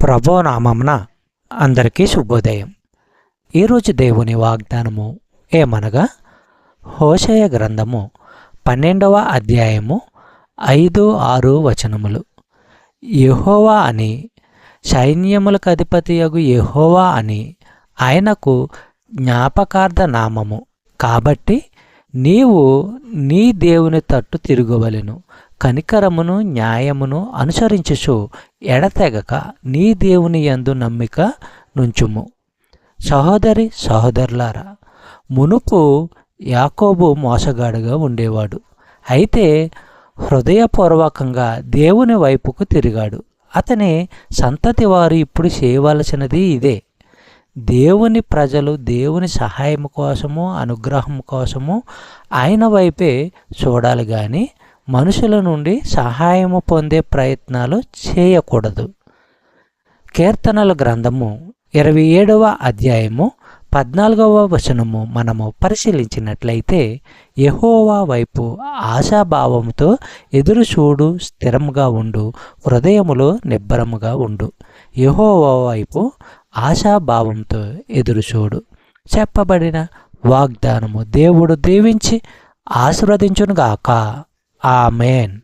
ప్రభు నామమున అందరికీ శుభోదయం. ఈరోజు దేవుని వాగ్దానము ఏమనగా, హోషేయ గ్రంథము 12వ అధ్యాయము 5-6 వచనములు. యెహోవా అని, సైన్యములకు అధిపతియగు యెహోవా అని ఆయనకు జ్ఞాపకార్థ నామము. కాబట్టి నీవు నీ దేవుని తట్టు తిరుగవలెను. కనికరమును న్యాయమును అనుసరించుచు ఎడతెగక నీ దేవుని యందు నమ్మిక నుంచుము. సహోదరి సహోదరులారా, మునుపు యాకోబు మోసగాడుగా ఉండేవాడు. అయితే హృదయపూర్వకంగా దేవుని వైపుకు తిరిగాడు. అతని సంతతి వారు ఇప్పుడు చేయవలసినది ఇదే. దేవుని ప్రజలు దేవుని సహాయం కోసము, అనుగ్రహం కోసము ఆయన వైపే చూడాలి కానీ మనుషుల నుండి సహాయము పొందే ప్రయత్నాలు చేయకూడదు. కీర్తనల గ్రంథము 27వ అధ్యాయము 14వ వచనము మనము పరిశీలించినట్లయితే, యెహోవా వైపు ఆశాభావముతో ఎదురు చూడు, స్థిరముగా ఉండు, హృదయములో నిబ్బరముగా ఉండు. యెహోవా వైపు ఆశాభావంతో ఎదురు చూడు. చెప్పబడిన వాగ్దానము దేవుడు దీవించి ఆశీర్వదించునుగాక. ఆమేన్.